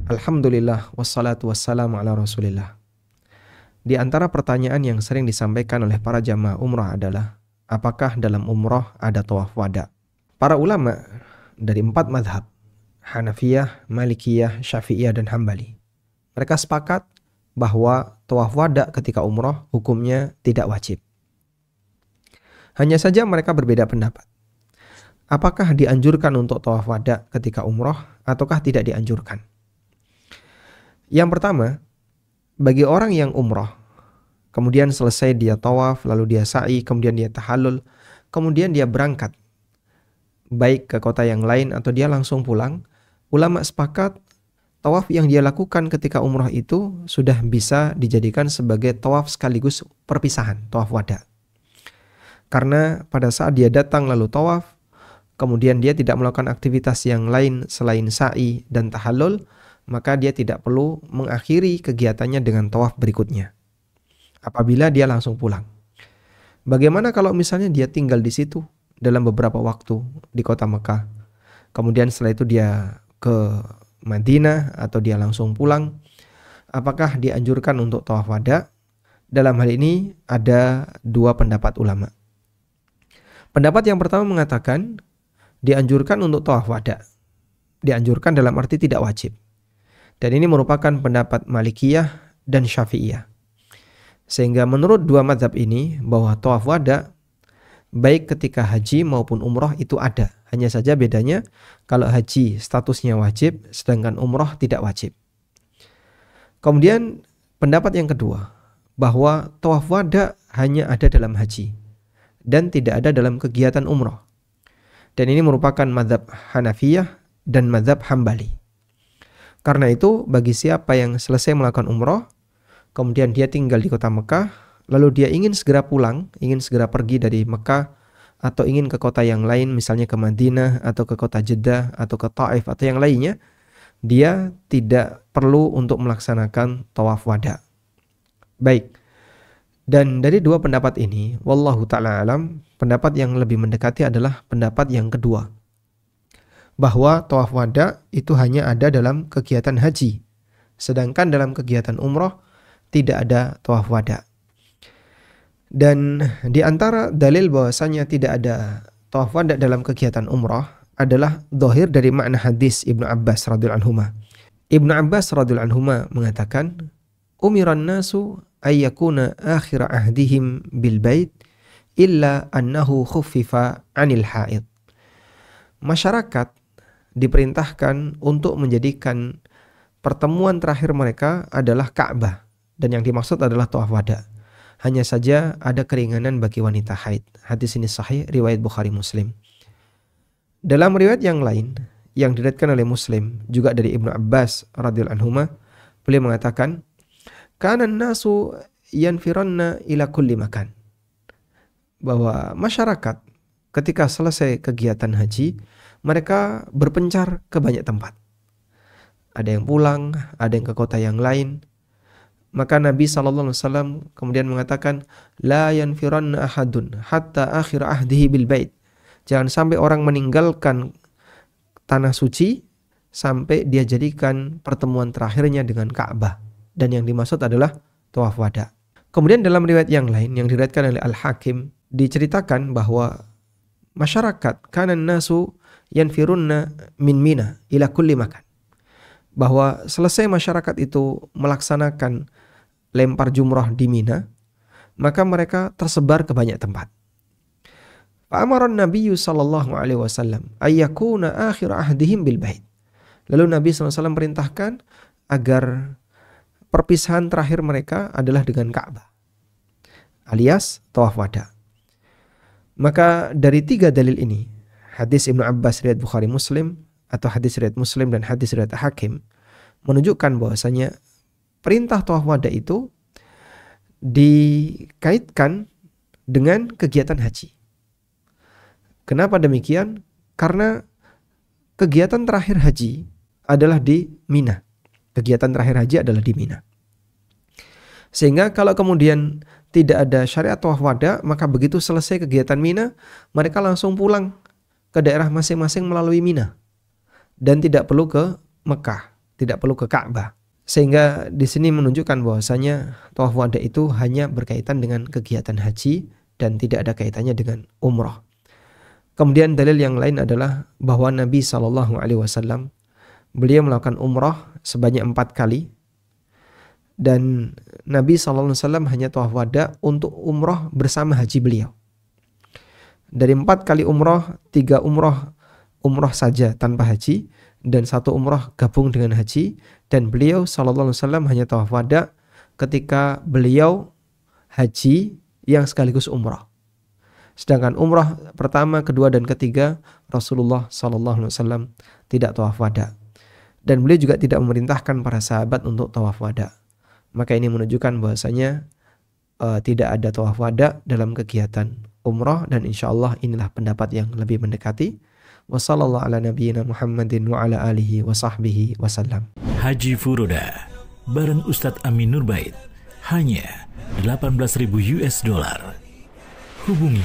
Alhamdulillah wassalatu wassalamu ala Rasulillah. Di antara pertanyaan yang sering disampaikan oleh para jamaah umrah adalah, apakah dalam umrah ada tawaf wada? Para ulama dari 4 mazhab, Hanafiyah, Malikiyah, Syafi'iyah, dan Hambali, mereka sepakat bahwa tawaf wada ketika umrah hukumnya tidak wajib. Hanya saja mereka berbeda pendapat. Apakah dianjurkan untuk tawaf wada ketika umrah ataukah tidak dianjurkan? Yang pertama, bagi orang yang umrah, kemudian selesai dia tawaf, lalu dia sa'i, kemudian dia tahallul, kemudian dia berangkat, baik ke kota yang lain atau dia langsung pulang, ulama sepakat tawaf yang dia lakukan ketika umrah itu sudah bisa dijadikan sebagai tawaf sekaligus perpisahan, tawaf wada. Karena pada saat dia datang lalu tawaf, kemudian dia tidak melakukan aktivitas yang lain selain sa'i dan tahallul, maka dia tidak perlu mengakhiri kegiatannya dengan tawaf berikutnya apabila dia langsung pulang. Bagaimana kalau misalnya dia tinggal di situ dalam beberapa waktu di kota Mekah, kemudian setelah itu dia ke Madinah atau dia langsung pulang, apakah dianjurkan untuk tawaf wada? Dalam hal ini ada 2 pendapat ulama. Pendapat yang pertama mengatakan dianjurkan untuk tawaf wada. Dianjurkan dalam arti tidak wajib. Dan ini merupakan pendapat Malikiyah dan Syafi'iyah. Sehingga menurut 2 mazhab ini bahwa tawaf wada baik ketika haji maupun umrah itu ada. Hanya saja bedanya kalau haji statusnya wajib sedangkan umrah tidak wajib. Kemudian pendapat yang kedua bahwa tawaf wada hanya ada dalam haji dan tidak ada dalam kegiatan umrah. Dan ini merupakan mazhab Hanafiyah dan mazhab Hambali. Karena itu bagi siapa yang selesai melakukan umrah, kemudian dia tinggal di kota Mekah, lalu dia ingin segera pulang, ingin segera pergi dari Mekah, atau ingin ke kota yang lain, misalnya ke Madinah, atau ke kota Jeddah, atau ke Taif, atau yang lainnya, dia tidak perlu untuk melaksanakan tawaf wada. Baik, dan dari 2 pendapat ini, wallahu ta'ala alam, pendapat yang lebih mendekati adalah pendapat yang kedua, bahwa tawaf wada itu hanya ada dalam kegiatan haji, sedangkan dalam kegiatan umrah tidak ada tawaf wada. Dan di antara dalil bahwasanya tidak ada tawaf wada dalam kegiatan umrah adalah zahir dari makna hadis Ibnu Abbas radhiyallahu anhuma. Ibnu Abbas radhiyallahu anhuma mengatakan, "Umiran nasu ayyakuna akhir ahdihim bil bait illa annahu khuffifa 'anil haid." Masyarakat diperintahkan untuk menjadikan pertemuan terakhir mereka adalah Ka'bah, dan yang dimaksud adalah tawaf wada. Hanya saja ada keringanan bagi wanita haid. Hadis ini sahih riwayat Bukhari Muslim. Dalam riwayat yang lain yang diriwayatkan oleh Muslim juga dari Ibnu Abbas radhiyallahu anhuma, beliau mengatakan, "Kana an-nasu yanfiranna ila kulli makan." Bahwa masyarakat ketika selesai kegiatan haji, mereka berpencar ke banyak tempat. Ada yang pulang, ada yang ke kota yang lain. Maka Nabi SAW kemudian mengatakan, "La yanfiranna ahadun hatta akhir ahdihi bil bait." Jangan sampai orang meninggalkan tanah suci sampai dia jadikan pertemuan terakhirnya dengan Ka'bah. Dan yang dimaksud adalah tawaf wada. Kemudian dalam riwayat yang lain yang diriwayatkan oleh Al-Hakim diceritakan bahwa masyarakat kanan nasu yanfirunna min Mina ila kulli makan. Bahwa selesai masyarakat itu melaksanakan lempar jumrah di Mina, maka mereka tersebar ke banyak tempat. Fa'amaran Nabi sallallahu alaihi wasallam ayyakuna akhir ahdihim bil bait. Lalu Nabi SAW perintahkan agar perpisahan terakhir mereka adalah dengan Ka'bah, alias tawaf wada. Maka dari 3 dalil ini, hadis Ibnu Abbas riwayat Bukhari Muslim, atau hadis riwayat Muslim dan hadis riwayat Hakim, menunjukkan bahwasanya perintah tawaf wada itu dikaitkan dengan kegiatan haji. Kenapa demikian? Karena kegiatan terakhir haji adalah di Mina. Kegiatan terakhir haji adalah di Mina. Sehingga kalau kemudian tidak ada syariat tawaf wada, maka begitu selesai kegiatan Mina, mereka langsung pulang ke daerah masing-masing melalui Mina. Dan tidak perlu ke Mekah, tidak perlu ke Ka'bah. Sehingga di sini menunjukkan bahwasanya tawaf wada itu hanya berkaitan dengan kegiatan haji dan tidak ada kaitannya dengan umrah. Kemudian dalil yang lain adalah bahwa Nabi SAW beliau melakukan umrah sebanyak 4 kali, dan Nabi SAW hanya tawaf wada untuk umrah bersama haji beliau. Dari 4 kali umrah, 3 umrah saja tanpa haji, dan 1 umrah gabung dengan haji, dan beliau SAW hanya tawaf wada ketika beliau haji yang sekaligus umrah. Sedangkan umrah pertama, kedua, dan ketiga Rasulullah SAW tidak tawaf wada, dan beliau juga tidak memerintahkan para sahabat untuk tawaf wada. Maka ini menunjukkan bahwasanya tidak ada tawaf wada dalam kegiatan umrah, dan insyaallah inilah pendapat yang lebih mendekati. Wassallallahu ala nabiyyina Muhammadin wa ala alihi wa sahbihi wasallam. Haji Furoda bareng Ustadz Amin Nurbait hanya $18.000. Hubungi